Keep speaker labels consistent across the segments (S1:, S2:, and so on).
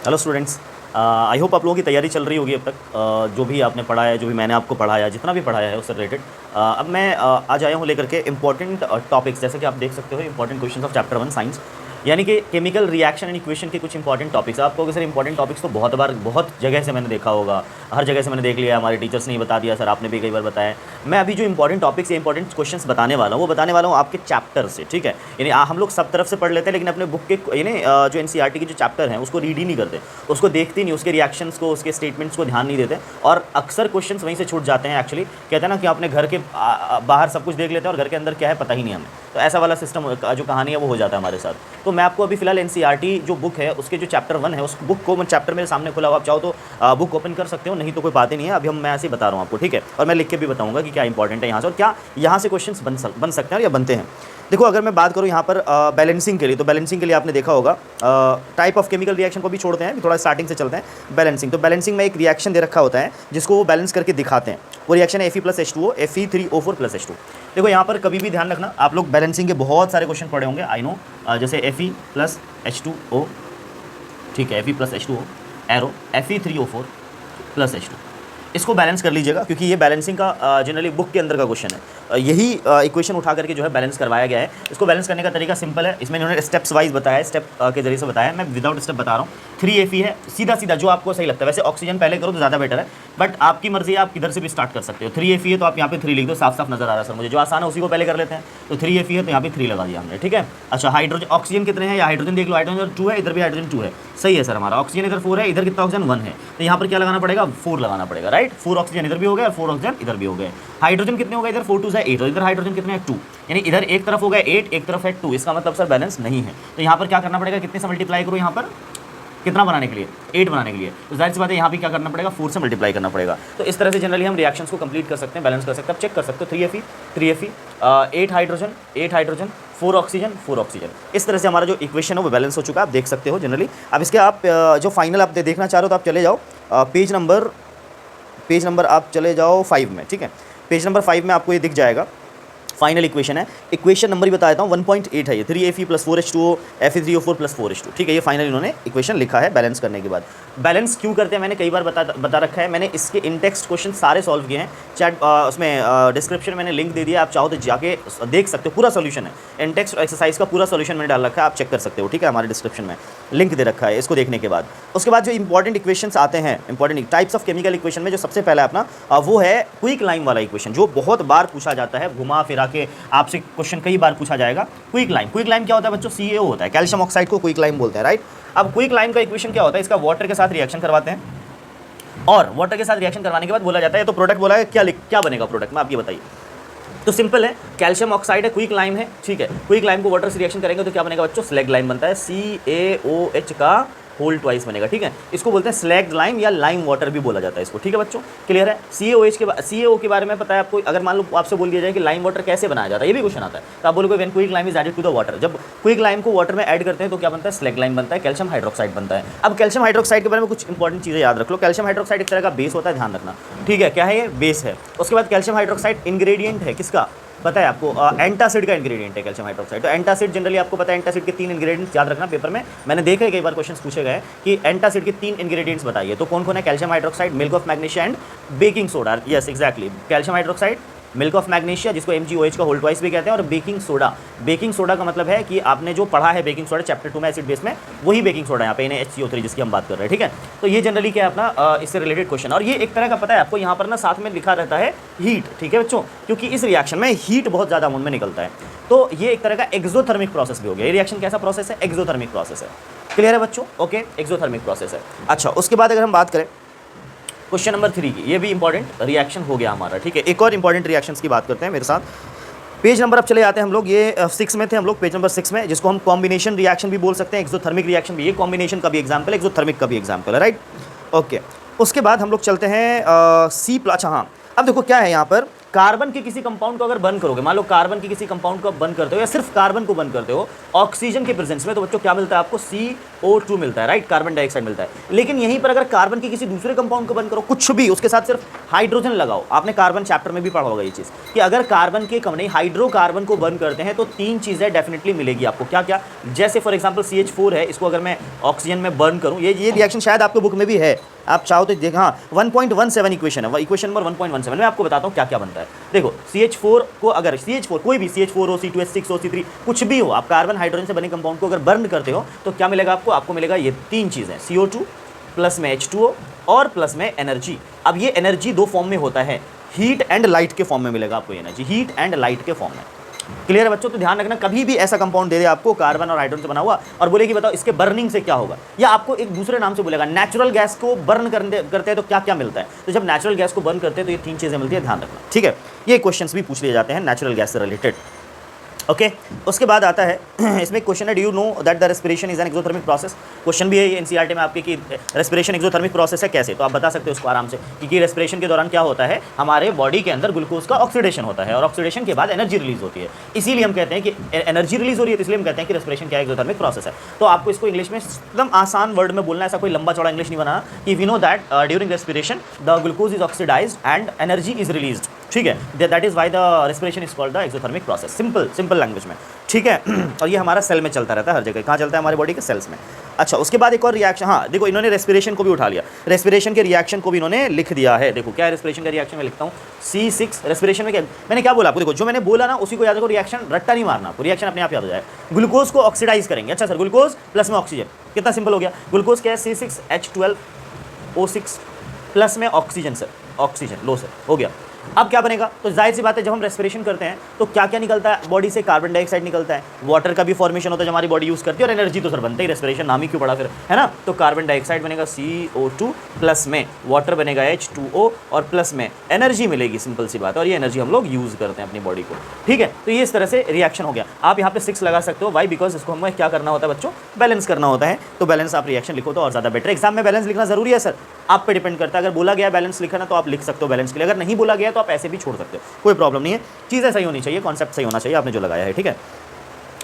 S1: Hello students, I hope आप लोगों की तैयारी चल रही होगी अब तक। जो भी आपने पढ़ा है, जो भी मैंने आपको पढ़ाया, जितना भी पढ़ाया है उससे रिलेटेड अब मैं आज आया हूँ लेकर के इंपॉर्टेंट टॉपिक्स। जैसे कि आप देख सकते हो important questions of chapter 1 science, यानी कि केमिकल रिएक्शन एंड इक्वेशन के कुछ इंपॉर्टेंट टॉपिक्स। आपको सर इंपॉर्टेंट टॉपिक्स तो बहुत बार बहुत जगह से मैंने देखा होगा, हर जगह से मैंने देख लिया, हमारे टीचर्स ने ही बता दिया, सर आपने भी कई बार बताया। मैं अभी जो इंपॉर्टेंट टॉपिक्स या इंपॉर्टेंट क्वेश्चंस बताने वाला हूँ वो बताने वाला हूँ आपके चैप्टर से, ठीक है। यानी हम लोग सब तरफ से पढ़ लेते हैं, लेकिन अपने बुक के यानी जो एनसीईआरटी के जो चैप्टर हैं उसको रीड ही नहीं करते, उसको देखते नहीं, उसके रिएक्शंस को, उसके स्टेटमेंट्स को ध्यान नहीं देते, और अक्सर क्वेश्चंस वहीं से छूट जाते हैं। एक्चुअली कहते हैं ना कि आपने घर के बाहर सब कुछ देख लेते हैं और घर के अंदर क्या है पता ही नहीं हमें। तो ऐसा वाला सिस्टम जो कहानी है वो हो जाता है हमारे साथ। तो मैं आपको अभी फिलहाल एनसीईआरटी जो बुक है उसके जो चैप्टर 1 है उस बुक को, मैं चैप्टर मेरे सामने खुला हुआ, आप चाहो तो बुक ओपन कर सकते हो, नहीं तो कोई बात ही नहीं है। अभी मैं ऐसे ही बता रहा हूँ आपको, ठीक है। और मैं लिख के भी बताऊंगा कि क्या इंपॉर्टेंट है यहाँ से और क्या यहाँ से क्वेश्चंस बन सकते हैं या बनते हैं। देखो, अगर मैं बात करूँ यहाँ पर बैलेंसिंग के लिए, तो बैलेंसिंग के लिए आपने देखा होगा टाइप ऑफ केमिकल रिएक्शन को भी छोड़ते हैं, थोड़ा स्टार्टिंग से चलते हैं। बैलेंसिंग, तो बैलेंसिंग में एक रिएक्शन दे रखा होता है जिसको वो बैलेंस करके दिखाते हैं। वो रिएक्शन है Fe+H2O, Fe3O4+H2। देखो यहाँ पर कभी भी ध्यान रखना, आप लोग बैलेंसिंग के बहुत सारे क्वेश्चन पढ़े होंगे, आई नो। जैसे Fe+H2O, ठीक है, Fe+H2O एरो Fe3O4+H2, इसको बैलेंस कर लीजिएगा, क्योंकि ये बैलेंसिंग का जनरली बुक के अंदर का क्वेश्चन है। यही इक्वेशन उठा करके जो है बैलेंस करवाया गया है। इसको बैलेंस करने का तरीका सिंपल है, इसमें इन्होंने स्टेप्स वाइज बताया है, स्टेप के जरिए से बताया। मैं विदाउट स्टेप बता रहा हूँ। 3Fe है, सीधा सीधा जो आपको सही लगता है। वैसे ऑक्सीजन पहले करो तो ज़्यादा बेटर है, बट आपकी मर्जी है, आप किधर से भी स्टार्ट कर सकते हो। 3Fe है तो आप यहाँ पे 3 लिख दो, साफ साफ नजर आ रहा है सर मुझे, जो आसान है उसी को पहले कर लेते हैं। तो 3Fe है तो यहाँ पे 3 लगा दिया हमने, ठीक है। अच्छा, हाइड्रोजन, ऑक्सीजन कितने हैं या हाइड्रोजन देख लो, हाइड्रोजन 2 है, इधर भी हाइड्रोजन 2 है, सही है सर हमारा। ऑक्सीजन इधर 4 है, इधर कितना ऑक्सीजन 1 है, तो यहाँ पर क्या लगाना पड़ेगा, 4 लगाना पड़ेगा, राइट। 4 ऑक्सीजन इधर भी हो गया और 4 ऑक्सीजन इधर भी हो गए। हाइड्रोजन कितने हो गए, इधर 4 2 है 8, और इधर हाइड्रोजन कितने हैं 2, यानी इधर एक तरफ हो गया 8, एक तरफ है 2, इसका मतलब सर बैलेंस नहीं है। तो यहाँ पर क्या करना पड़ेगा, कितने से मल्टीप्लाई करो, यहाँ पर कितना बनाने के लिए, 8 बनाने के लिए, तो जाहिर सी बात है यहाँ भी क्या करना पड़ेगा, 4 से मल्टीप्लाई करना पड़ेगा। तो इस तरह से जनरली हम रिएक्शंस को कंप्लीट कर सकते हैं, बैलेंस कर सकते हैं। अब चेक कर सकते हो 3Fe 8 हाइड्रोजन 4 ऑक्सीजन 4 ऑक्सीजन, इस तरह से हमारा जो इक्वेशन है वो बैलेंस हो चुका है, आप देख सकते हो जनरली। अब इसके आप जो फाइनल आप देखना चाह रहे हो तो आप चले जाओ पेज नंबर आप चले जाओ 5 में, ठीक है। पेज नंबर 5 में आपको ये दिख जाएगा, फाइनल इक्वेशन है। इक्वेशन नंबर ही बता देता हूँ, 1.8 है ये, 3Fe + 4H2O Fe3O4 + 4H2, ठीक है। ये फाइनल इन्होंने इक्वेशन लिखा है बैलेंस करने के बाद। बैलेंस क्यों करते हैं मैंने कई बार बता रखा है, मैंने इसके इनटेक्स्ट क्वेश्चन सारे सॉल्व किए हैं। चैट उसमें डिस्क्रिप्शन मैंने लिंक दे दिया, आप चाहो तो जाके देख सकते हो, पूरा सोल्यूशन है। इनटेक्स्ट एक्सरसाइज का पूरा सोल्यूशन मैंने डाल रखा है, आप चेक कर सकते हो, ठीक है। हमारे डिस्क्रिप्शन में लिंक दे रखा है, इसको देखने के बाद। उसके बाद जो इंपॉर्टेंट इक्वेशंस आते हैं, important types of chemical equation में जो सबसे पहला अपना वो है क्विक लाइम वाला इक्वेशन, जो बहुत बार पूछा जाता है, घुमा फिरा के आपसे क्वेश्चन कई बार पूछा जाएगा। क्विक लाइम क्या होता है बच्चों, CaO होता है, कैल्शियम ऑक्साइड को क्विक लाइम बोलते हैं, राइट। अब क्विक लाइम का इक्वेशन क्या होता है, इसका वाटर के साथ रिएक्शन करवाते हैं, और वाटर के साथ रिएक्शन करवाने के बाद बोला जाता है, तो प्रोडक्ट बोला है, क्या बनेगा प्रोडक्ट में, आप ये बताइए। तो सिंपल है, कैल्शियम ऑक्साइड है, क्विक लाइम है, ठीक है। क्विक लाइम को वाटर से रिएक्शन करेंगे तो क्या बनेगा बच्चों, स्लैग लाइम बनता है, CaOH का होल ट्वाइस बनेगा, ठीक है। इसको बोलते हैं स्लैग लाइम या लाइम वाटर भी बोला जाता है इसको, ठीक है बच्चों, क्लियर है। CaO के बारे में पता है आपको, अगर मान लो आपसे बोल दिया जाए कि लाइम वाटर कैसे बनाया जाता है, ये भी क्वेश्चन आता है, तो आप बोलोगे when quick lime is added to the water, जब क्विक लाइम को वाटर में ऐड करते हैं तो क्या बनता है, स्लैग लाइम बनता है, कैल्शियम हाइड्रोक्साइड बनता है। अब कैल्शियम हाइड्रोक्साइड के बारे में कुछ इंपॉर्टेंट चीज़ें याद रख लो। कैल्शियम हाइड्रोक्साइड एक तरह का बेस होता है, ध्यान रखना, ठीक है। क्या है ये, बेस है। उसके बाद कैल्शियम हाइड्रोक्साइड इंग्रेडिएंट है किसका, पता है आपको, एंटासिड का इंग्रेडिएंट है कैल्शियम हाइड्रोक्साइड। तो एंटासिड जनरली आपको पता है, एंटासिड के 3 इंग्रेडिएंट्स याद रखना, पेपर में मैंने देखा है कई बार क्वेश्चंस पूछे गए कि एंटासिड के 3 इंग्रेडिएंट्स बताइए, तो कौन कौन है, calcium hydroxide, milk of magnesia and baking soda. Yes exactly, calcium hydroxide, milk of magnesia जिसको MgOH का होल ट्वाइस भी कहते हैं, और बेकिंग सोडा। बेकिंग सोडा का मतलब है कि आपने जो पढ़ा है बेकिंग सोडा चैप्टर 2 में एसिड बेस में, वही बेकिंग सोडा यहाँ पे NaHCO3 जिसकी हम बात कर रहे हैं, ठीक है। तो ये जनरली क्या है अपना इससे रिलेटेड क्वेश्चन, और ये एक तरह का पता है आपको, यहाँ पर ना साथ में लिखा रहता है हीट, ठीक है बच्चों, क्योंकि इस रिएक्शन में हीट बहुत ज़्यादा अमाउंट में निकलता है। तो ये एक तरह का एक्सोथर्मिक प्रोसेस भी हो गया। ये रिएक्शन कैसा प्रोसेस है, एक्सोथर्मिक प्रोसेस है, क्लियर है बच्चों, ओके, एक्सोथर्मिक प्रोसेस है। अच्छा, उसके बाद अगर हम बात करें क्वेश्चन नंबर 3 की, ये भी इंपॉर्टेंट रिएक्शन हो गया हमारा, ठीक है। एक और इंपॉर्टेंट रिएक्शंस की बात करते हैं मेरे साथ। पेज नंबर अब चले जाते हैं हम लोग, ये 6 में थे हम लोग, पेज नंबर 6 में, जिसको हम कॉम्बिनेशन रिएक्शन भी बोल सकते हैं, एक्सोथर्मिक रिएक्शन भी, ये कॉम्बिनेशन का भी एग्जाम्पल है, एक्सोथर्मिक का भी एग्जाम्पल है, राइट, ओके। उसके बाद हम लोग चलते हैं अच्छा हाँ, अब देखो क्या है यहाँ पर, कार्बन के किसी कंपाउंड को अगर बर्न करोगे, मान लो कार्बन के किसी कंपाउंड को बर्न करते हो या सिर्फ कार्बन को बर्न करते हो ऑक्सीजन के प्रेजेंस में, तो बच्चों क्या मिलता है आपको? CO2 मिलता है, राइट, कार्बन डाइऑक्साइड मिलता है। लेकिन यहीं पर अगर कार्बन के किसी दूसरे कंपाउंड को बर्न करो, कुछ भी, उसके साथ सिर्फ हाइड्रोजन लगाओ, आपने कार्बन चैप्टर में भी पढ़ा होगा ये चीज कि अगर कार्बन के नहीं हाइड्रोकार्बन को बर्न करते हैं तो 3 चीजें डेफिनेटली मिलेगी आपको। क्या क्या? जैसे फॉर एग्जांपल CH4 है, इसको अगर मैं ऑक्सीजन में बर्न करूं, ये रिएक्शन शायद आपके बुक में भी है, आप चाहो तो देख, हाँ 1.17 इक्वेशन है, इक्वेशन नंबर 1.17 मैं आपको बताता हूँ क्या क्या बनता है। देखो CH4 को अगर CH4 कोई भी CH4 हो, C2H6 हो, C3 कुछ भी हो, आप कार्बन हाइड्रोजन से बने कंपाउंड को अगर बर्न करते हो तो क्या मिलेगा आपको? आपको मिलेगा ये 3 चीज़ें, CO2 प्लस में H2O और प्लस में एनर्जी। अब ये एनर्जी 2 फॉर्म में होता है, हीट एंड लाइट के फॉर्म में मिलेगा आपको एनर्जी, हीट एंड लाइट के फॉर्म में। क्लियर है बच्चों? तो ध्यान रखना, कभी भी ऐसा कंपाउंड दे दे आपको कार्बन और हाइड्रोजन से बना हुआ और बोले कि बताओ इसके बर्निंग से क्या होगा, या आपको एक दूसरे नाम से बोलेगा नेचुरल गैस को बर्न करते हैं तो क्या क्या मिलता है, तो जब नेचुरल गैस को बर्न करते हैं तो ये 3 चीजें मिलती है, ध्यान रखना, ठीक है। ये क्वेश्चंस भी पूछ लिए जाते हैं नेचुरल गैस से रिलेटेड। ओके उसके बाद आता है इसमें क्वेश्चन है, do you know that the respiration is an exothermic process. Question भी है ये एनसीईआरटी में आपके कि रेस्पिरेशन एक्सोथर्मिक प्रोसेस है कैसे, तो आप बता सकते हो उसको आराम से कि रेस्पिरेशन के दौरान क्या होता है, हमारे बॉडी के अंदर ग्लूकोज का ऑक्सीडेशन होता है और ऑक्सीडेशन के बाद एनर्जी रिलीज होती है, इसीलिए हम कहते हैं कि एनर्जी रिलीज हो रही है, तो इसलिए हम कहते हैं कि रेस्पिरेशन क्या एक्सोथर्मिक प्रोसेस है। तो आपको इसको इंग्लिश में एकदम आसान वर्ड में बोलना है, ऐसा कोई लंबा चौड़ा इंग्लिश नहीं बनाना कि we know that during respiration the glucose is oxidised and energy is released, ठीक है, that is why the respiration is called the exothermic process, simple language में, ठीक है। और ये हमारा सेल में चलता रहता है हर जगह, कहाँ चलता है? हमारे बॉडी के सेल्स में। अच्छा उसके बाद एक और रिएक्शन, हाँ देखो इन्होंने रेस्पिरेशन को भी उठा लिया, रेस्पिरेशन के रिएक्शन को भी इन्होंने लिख दिया है। देखो क्या है रेस्पिरेशन का रिएक्शन में लिखता हूँ C6, रेस्पिरेशन में क्या मैंने क्या बोला आपको, देखो जो मैंने बोला ना उसी को याद रखो, रिएक्शन रट्टा नहीं मारना, आपको रिएक्शन अपने आप याद हो जाए। ग्लूकोज को ऑक्सीडाइज करेंगे, अच्छा सर ग्लूकोज प्लस में ऑक्सीजन, कितना सिंपल हो गया, ग्लूकोज क्या है C6H12O6 प्लस में ऑक्सीजन, सर ऑक्सीजन लो सर, हो गया। अब क्या बनेगा, तो जाहिर सी बात है जब हम रेस्पिरेशन करते हैं तो क्या क्या निकलता है बॉडी से, कार्बन डाइऑक्साइड निकलता है, वाटर का भी फॉर्मेशन होता है जो हमारी बॉडी यूज करती है, और एनर्जी तो सर बनता ही, रेस्पिरेशन नाम ही क्यों पड़ा फिर, है ना। तो कार्बन डाइऑक्साइड बनेगा CO2 प्लस में वाटर बनेगा H2O और प्लस में एनर्जी मिलेगी, सिंपल सी बात है, और ये एनर्जी हम लोग यूज करते हैं अपनी बॉडी को, ठीक है। तो ये इस तरह से रिएक्शन हो गया। आप यहाँ पे 6 लगा सकते हो, वाई, बिकॉज इसको हमें क्या करना होता है बच्चों, बैलेंस करना होता है, तो बैलेंस आप रिएक्शन लिखो तो और ज़्यादा बेटर। एग्जाम में बैलेंस लिखना जरूरी है सर, आप पे डिपेंड करता है, अगर बोला गया बैलेंस लिखना तो आप लिख सकते हो बैलेंस के लिए, अगर नहीं बोला गया तो आप ऐसे भी छोड़ सकते हो, कोई प्रॉब्लम नहीं है, चीज़ें सही होनी चाहिए, कॉन्सेप्ट सही होना चाहिए आपने जो लगाया है, ठीक है।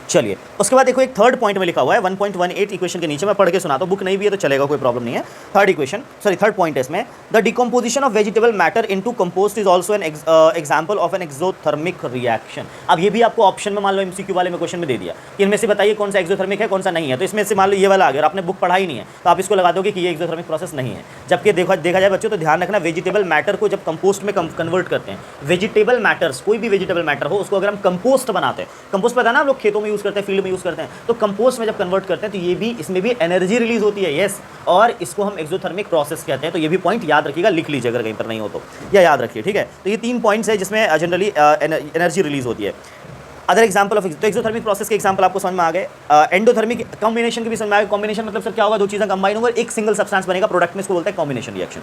S1: चलिए उसके बाद देखो एक थर्ड पॉइंट में लिखा हुआ है 1.18 इक्वेशन के नीचे, मैं पढ़ के सुनाता हूं, बुक नहीं भी है तो चलेगा, कोई प्रॉब्लम नहीं है। थर्ड पॉइंट है इसमें, the decomposition of vegetable matter into compost is also an example of an exothermic reaction. अब ये भी आपको ऑप्शन में मान लो एमसीक्यू वाले में क्वेश्चन में दे दिया कि इनमें से बताइए कौन सा एक्सोथर्मिक है कौन सा नहीं है, तो इसमें से मान लो ये वाला आ गया, आपने बुक पढ़ा ही नहीं है तो आप इसको लगा दोगे कि ये एक्सोथर्मिक प्रोसेस नहीं है, जबकि देखा जाए बच्चों तो ध्यान रखना, वेजिटेबल मैटर को जब कंपोस्ट में कन्वर्ट करते हैं, वेजिटेबल मैटर्स कोई भी वेजिटेबल मैटर हो उसको अगर हम कंपोस्ट बनाते हैं, कंपोस्ट पता ना हम लोग खेतों में यूज करते हैं, फील्ड में यूज करते हैं, तो कंपोस्ट में जब कन्वर्ट करते हैं तो ये भी, इसमें भी एनर्जी रिलीज होती है, यस, और इसको हम एक्सोथर्मिक प्रोसेस कहते हैं। तो ये भी पॉइंट याद रखिएगा, लिख लीजिए अगर कहीं पर नहीं हो तो, या याद रखिए, ठीक है। तो ये 3 पॉइंट्स है जिसमें जनरली एनर्जी रिलीज होती है। अदर एग्जांपल ऑफ, तो एक्सोथर्मिक प्रोसेस के एग्जांपल आपको समझ में आ गए, एंडोथर्मिक कॉम्बिनेशन की भी समझ में आ गए। कॉम्बिनेशन मतलब सर क्या होगा, 2 चीज़ें कंबाइन होंगे, एक सिंगल सब्सटेंस बनेगा, प्रोडक्ट में इसको बोलते हैं कॉम्बिनेशन रिएक्शन।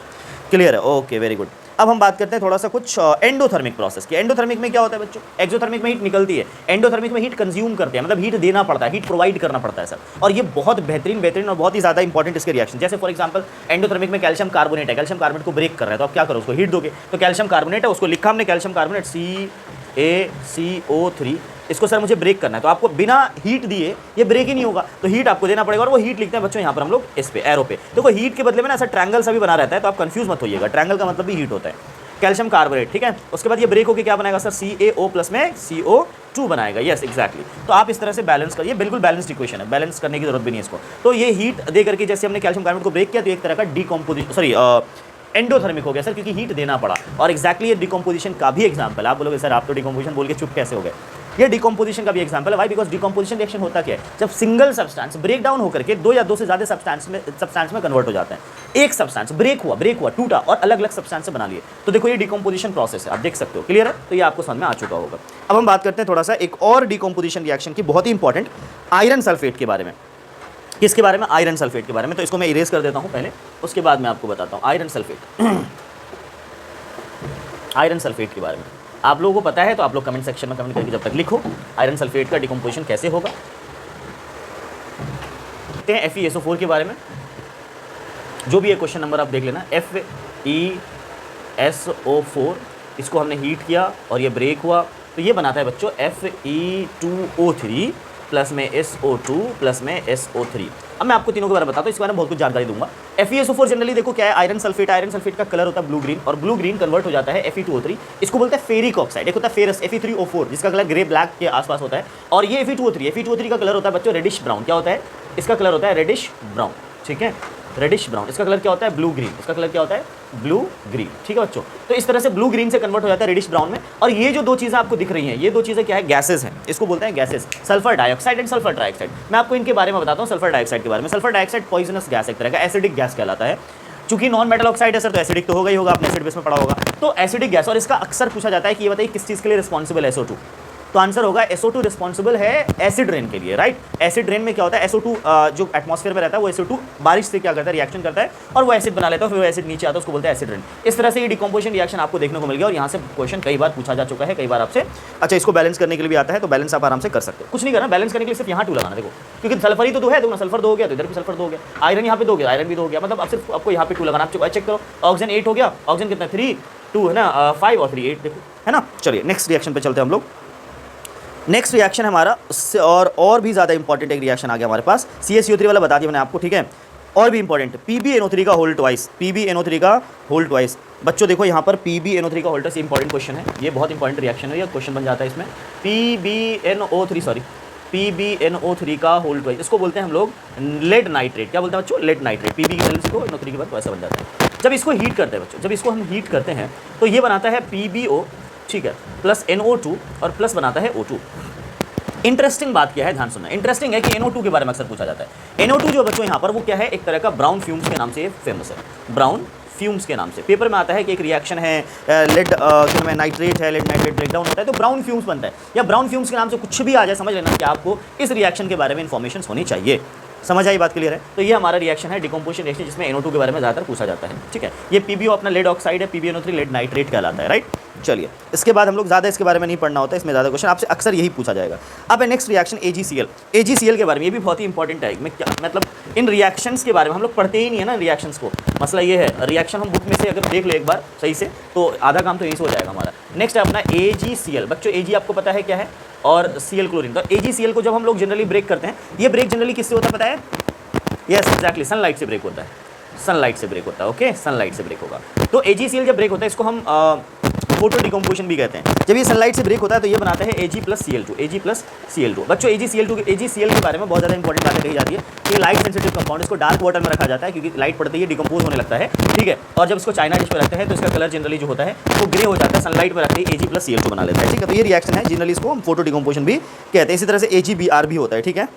S1: क्लियर है, ओके वेरी गुड। अब हम बात करते हैं थोड़ा सा कुछ एंडोथर्मिक प्रोसेस की। एंडोथर्मिक में क्या होता है बच्चों, एक्सोथर्मिक में हीट निकलती है, एंडोथर्मिक में हीट कंज्यूम करते हैं, मतलब हीट देना पड़ता है, हीट प्रोवाइड करना पड़ता है सर, और ये बहुत बेहतरीन और बहुत ही ज़्यादा इंपॉर्टेंट इसके रिएक्शन। जैसे फॉर एग्जांपल एंडोथर्मिक में कैल्शियम कार्बोनेट है, कैल्शियम कार्बोनेट को ब्रेक कर रहा है, तो आप क्या करो, उसको हीट दोगे, तो कैल्शियम कार्बोनेट है, उसको लिखा हमने कैल्शियम कार्बोनेट CaCO3, इसको सर मुझे ब्रेक करना है, तो आपको बिना हीट दिए ये ब्रेक ही नहीं होगा, तो हीट आपको देना पड़ेगा, और वो हीट लिखते हैं बच्चों यहाँ पर हम लोग इस पे एरो पे। देखो हीट के बदले में ना ऐसा ट्रायंगल सा भी बना रहता है, तो आप कंफ्यूज मत होइएगा, ट्रायंगल का मतलब भी हीट होता है, कैल्शियम कार्बोनेट, ठीक है। उसके बाद ये ब्रेक होकर क्या बनाएगा सर, CaO प्लस में CO2 बनाएगा, यस एग्जैक्टली। तो आप इस तरह से बैलेंस करिए, बिल्कुल बैलेंस्ड इक्वेशन है, बैलेंस करने की जरूरत भी नहीं है इसको। तो ये हीट दे करके जैसे हमने कैल्शियम कार्बोनेट को ब्रेक किया, तो एक तरह का एंडोथर्मिक हो गया सर, क्योंकि हीट देना पड़ा, और एक्जैक्टली ये डिकम्पोजिशन का भी एग्जाम्पल। आप बोलोगे सर आप तो डिकम्पोजिशन बोल के चुप कैसे हो गए, ये डिकम्पोजिशन का भी एग्जाम्पल है। वाई, बिकॉज डिकम्पोजिशन रिएक्शन होता क्या है, जब सिंगल सब्सटेंस ब्रेक डाउन होकर के 2 या 2 से ज़्यादा सब्सटेंस में कन्वर्ट हो जाता है, एक सब्सटेंस ब्रेक हुआ टूटा और अलग अलग सब्सटेंस से बना लिए, तो देखो ये डिकम्पोजिशन प्रोसेस है, आप देख सकते हो, क्लियर है। तो ये आपको समझ में आ चुका होगा। अब हम बात करते हैं थोड़ा सा एक और डिकम्पोजिशन रिएक्शन की, बहुत ही इंपॉर्टेंट, आयरन सल्फेट के बारे में। किसके बारे में, आयरन सल्फेट के बारे में। तो इसको मैं इरेज कर देता हूँ पहले, उसके बाद मैं आपको बताता हूँ आयरन सल्फेट। आयरन सल्फेट के बारे में आप लोगों को पता है तो आप लोग कमेंट सेक्शन में कमेंट करके जब तक लिखो आयरन सल्फेट का डिकम्पोजिशन कैसे होगा। देखते हैं FeSO4 के बारे में, जो भी है क्वेश्चन नंबर आप देख लेना, FeSO4 इसको हमने हीट किया और ये ब्रेक हुआ, तो ये बनाता है बच्चों Fe2O3 प्लस में SO2 प्लस में SO3। अब मैं आपको तीनों के बारे में बताता हूँ, इसके बारे में बहुत कुछ जानकारी दूंगा। FeSO4 जनरली देखो क्या है, आयरन सल्फेट का कलर होता है ब्लू ग्रीन, और ब्लू ग्रीन कन्वर्ट हो जाता है Fe2O3, इसको बोलते हैं फेरिक ऑक्साइड। एक होता है फेरस Fe3O4 जिसका कलर ग्रे ब्लैक के आसपास होता है, और ये Fe2O3 का कलर होता है बच्चों रेडिश ब्राउन। क्या होता है, इसका कलर होता है रेडिश ब्राउन, ठीक है, रेडिश ब्राउन। इसका कलर क्या होता है, ब्लू ग्रीन। इसका कलर क्या होता है, ब्लू ग्रीन, ठीक है बच्चों। तो इस तरह से ब्लू ग्रीन से कन्वर्ट हो जाता है रेडिश ब्राउन में। और ये जो दो चीज़ें आपको दिख रही हैं, ये दो चीज़ें क्या है, गैसेस हैं, इसको बोलते हैं gases, sulphur dioxide and sulphur trioxide. मैं आपको इनके बारे में बताता हूँ। सल्फर डाइऑक्साइड के बारे में, सल्फर डाइऑक्साइड पॉइजनस गैस, एक तरह का एसिडिक गैस कहलाता है। चूंकि नॉन मेटल ऑक्साइड है सर, तो एसिडिक तो होगा ही होगा, आपने एसिड बेस में पढ़ा होगा। तो एसिडिक गैस, और इसका अक्सर पूछा जाता है कि ये बताइए किस चीज़ के लिए रिस्पॉन्सिबल है SO2। तो आंसर होगा SO2 रिस्पॉन्सिबल है एसिड रेन के लिए, राइट। एसिड रेन में क्या होता है, SO2 जो एटमॉस्फेयर में रहता है वो SO2 बारिश से क्या करता है, रिएक्शन करता है और वो एसिड बना लेता है, फिर वो एसिड नीचे आता है, उसको बोलते हैं एसिड रेन। इस तरह से ये डिकम्पोजिशन रिएक्शन आपको देखने को मिल गया, और यहाँ से क्वेश्चन कई बार पूछा जा चुका है, कई बार आपसे। अच्छा, इसको बैलेंस करने के लिए भी आता है, तो बैलेंस आप आराम से कर सकते हो। कुछ नहीं करना, बैलेंस करने के लिए सिर्फ यहाँ 2 लगाना, देखो, क्योंकि सल्फर ही तो 2 है, देखो सल्फर 2 हो गया, तो इधर भी सल्फर 2 हो गया, आयरन यहाँ पे 2 हो गया, आयरन भी 2 हो गया, मतलब अब सिर्फ आपको यहाँ पे 2 लगाना। आप चेक करो, ऑक्सीजन 8 हो गया, ऑक्सीजन कितना 3 2 है ना, 5 और 3 8, देखो है ना। चलिए नेक्स्ट रिएक्शन पे चलते हैं हम लोग। नेक्स्ट रिएक्शन हमारा उससे और भी ज़्यादा इंपॉर्टेंट एक रिएक्शन आ गया हमारे पास। CaCO3 वाला बता दिया मैंने आपको, ठीक है। और भी इंपॉर्टेंट PbNO3 का होल ट्वाइस, PbNO3 का होल ट्वाइस। बच्चों देखो यहाँ पर PbNO3 का होल ट्वाइस, इंपॉर्टेंट क्वेश्चन है, ये बहुत इंपॉर्टेंट रिएक्शन है, ये क्वेश्चन बन जाता है इसमें। PbNO3 का होल ट्वाइस, इसको बोलते हैं हम लोग लेड नाइट्रेट। क्या बोलते हैं बच्चों, लेड नाइट्रेट। Pb की वैल्यू को NO3 के बाद वैसा बन जाता है। जब इसको हीट करते हैं बच्चों, जब इसको हम हीट करते हैं तो ये बनाता है PbO, ठीक है, प्लस NO2 और प्लस बनाता है O2। इंटरेस्टिंग बात क्या है, ध्यान सुनना, इंटरेस्टिंग है कि NO2 के बारे में अक्सर पूछा जाता है। NO2 जो बच्चों यहाँ पर वो क्या है, एक तरह का ब्राउन फ्यूम्स के नाम से फेमस है, ब्राउन फ्यूम्स के नाम से। पेपर में आता है कि एक रिएक्शन है, लेड नाइट्रेट है, लेड नाइट्रेट ब्रेकडाउन होता है तो ब्राउन फ्यूम्स बनता है, या ब्राउन फ्यूम्स के नाम से कुछ भी आ जाए, समझ लेना कि आपको इस रिएक्शन के बारे में इन्फॉर्मेशन होनी चाहिए। समझ आई बात, क्लियर है। तो ये हमारा रिएक्शन है, डिकम्पोजिशन रिएक्शन, जिसमें NO2 के बारे में ज़्यादातर पूछा जाता है, ठीक है। ये PbO अपना लेड ऑक्साइड है, PbNO3 लेड नाइट्रेट कहलाता है, राइट। चलिए इसके बाद हम लोग ज़्यादा इसके बारे में नहीं पढ़ना होता है, इसमें ज़्यादा क्वेश्चन आपसे अक्सर यही पूछा जाएगा। अब है नेक्स्ट रिएक्शन AgCl। AgCl के बारे में, ये भी बहुत ही इंपॉर्टेंट है। मैं क्या मतलब, इन रिएक्शंस के बारे में हम लोग पढ़ते ही नहीं है ना रिएक्शंस को। मसला ये है, रिएक्शन हम बुक में से अगर देख ले एक बार सही से, तो आधा काम तो यही से हो जाएगा हमारा। नेक्स्ट है अपना AgCl। बच्चों Ag आपको पता है क्या है, और Cl क्लोरीन। तो AgCl को जब हम लोग जनरली ब्रेक करते हैं, ये ब्रेक जनरली किससे होता है पता है, यस एग्जैक्टली, सनलाइट से ब्रेक होता है, सनलाइट से ब्रेक होता है, ओके, सनलाइट से ब्रेक होगा। तो AgCl जब ब्रेक होता है, इसको हम फोटो डिकम्पोजिशन भी कहते हैं। जब ये सनलाइट से ब्रेक होता है तो ये बनाता है Ag प्लस Cl2। बच्चों AgCl के बारे में बहुत ज़्यादा इंपॉर्टेंट बातें कही जाती है कि लाइट सेंसिटिव कंपाउंड, इसको डार्क वाटर में रखा जाता है क्योंकि लाइट पड़ते ही डिकम्पोज होने लगता है, ठीक है। और जब इसको चाइना डिश में रखते हैं तो इसका कलर जनरली जो होता है वो ग्रे हो जाता है, सनलाइट में रखते ही Ag प्लस Cl2 बना लेता है, ठीक है। तो ये रिएक्शन है, जनरली इसको हम फोटो डिकम्पोजिशन भी कहते हैं। इसी तरह से AgBr भी होता है, ठीक है।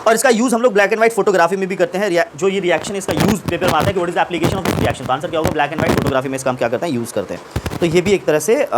S1: और इसका यूज़ हम लोग ब्लैक एंड व्हाइट फोटोग्राफी में भी करते हैं। जो ये रिएक्शन, इसका यूज़ पेपर में आता है कि what is the application of this reaction, तो आंसर क्या होगा, ब्लैक एंड व्हाइट फोटोग्राफी में इसका हम क्या करते हैं, यूज़ करते हैं। तो ये भी एक तरह से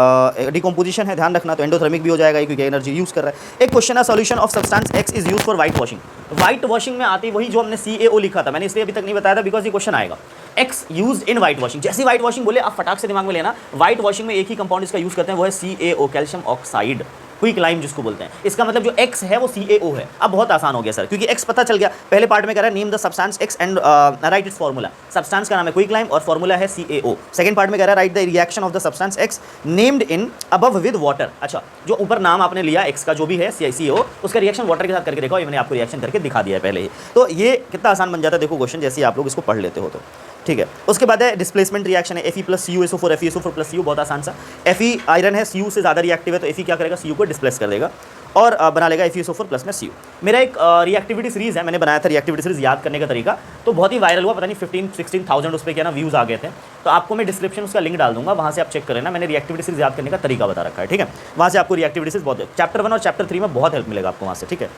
S1: डिकम्पोजिशन है, ध्यान रखना। तो एंडोथर्मिक भी हो जाएगा क्योंकि एनर्जी यूज़ कर रहा है। एक क्वेश्चन है, solution of substance X is use for white washing. White washing में आती वही जो हमने CaO लिखा था, मैंने इसलिए अभी तक नहीं बताया था बिकॉज ये क्वेश्चन आएगा। X used in white washing, जैसी व्हाइट वॉशिंग बोले आप फटाक से दिमाग में लेना, व्हाइट वॉशिंग में एक ही कंपाउंड इसका यूज़ करते हैं, वो है CaO, calcium oxide, quick lime जिसको बोलते हैं। इसका मतलब जो X है वो CaO है। अब बहुत आसान हो गया सर, क्योंकि X पता चल गया। पहले पार्ट में कह रहा है name the substance X and right it's formula. Substance का नाम है क्विक लाइम और फार्मूला है CaO। सेकंड पार्ट में कह रहा है right the reaction of the substance X named in above with water. अच्छा, जो ऊपर नाम आपने लिया X का जो भी है CaO, उसका रिएक्शन वाटर के साथ करके देखो, ये मैंने आपको रिएक्शन करके दिखा दिया है पहले ही। तो ये कितना आसान बन जाता है देखो क्वेश्चन, जैसे आप लोग इसको पढ़ लेते हो तो, ठीक है। उसके बाद है डिस्प्लेसमेंट रिएक्शन है, Fe plus CuSO4, FeSO4 plus Cu, बहुत आसान सा। Fe आयरन है, Cu से ज़्यादा रिएक्टिव है, तो Fe क्या करेगा, Cu को डिस्प्लेस कर देगा और बना लेगा FeSO4 प्लस में Cu। मेरा एक रिएक्टिविटी सीरीज़ है, मैंने बनाया था रिएक्टिविटी सीरीज़ याद करने का तरीका, तो बहुत ही वायरल हुआ, पता नहीं 15-16,000 उस पर क्या ना व्यूज़ आ गए थे। तो आपको मैं डिस्क्रिप्शन उसका लिंक डाल दूंगा, वहाँ से आप चेक कर लेना। मैंने रिएक्टिविटी सीरीज़ याद करने का तरीका बता रखा है, ठीक है। वहाँ से आपको रिएक्टिविटी सीरीज़ बहुत, चैप्टर 1 और चैप्टर 3 में बहुत हेल्प मिलेगा आपको वहाँ से, ठीक है।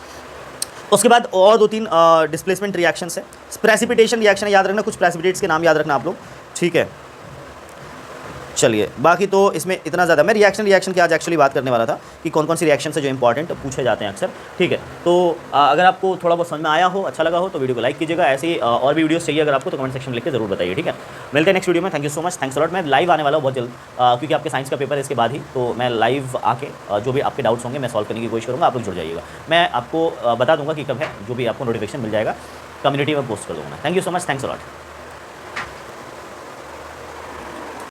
S1: उसके बाद और 2-3 डिस्प्लेसमेंट रिएक्शंस है। प्रेसिपिटेशन रिएक्शन है, याद रखना, कुछ प्रेसिपिटेट्स के नाम याद रखना आप लोग, ठीक है। चलिए बाकी तो इसमें इतना ज़्यादा, मैं रिएक्शन की आज एक्चुअली बात करने वाला था कि कौन कौन सी रिएक्शन है जो इंपॉर्टेंट पूछे जाते हैं अक्सर, ठीक है। तो अगर आपको थोड़ा बहुत समझ में आया हो, अच्छा लगा हो तो वीडियो को लाइक कीजिएगा। ऐसे ही और भी वीडियोस चाहिए अगर आपको तो कमेंट सेक्शन में लिख के जरूर बताइए, ठीक है। मिलते हैं नेक्स्ट वीडियो में, thank you so much, thanks a lot. मैं लाइव आने वाला हूँ बहुत जल्द, क्योंकि आपके साइंस का पेपर है इसके बाद ही, तो मैं लाइव आके जो भी आपके डाउट्स होंगे मैं सॉल्व करने की कोशिश करूँगा, आप लोग जुड़ जाइएगा। मैं आपको बता दूँगा कि कब है, जो भी आपको नोटिफिकेशन मिल जाएगा, कम्युनिटी में पोस्ट कर दूँगा। Thank you so much, thanks a lot.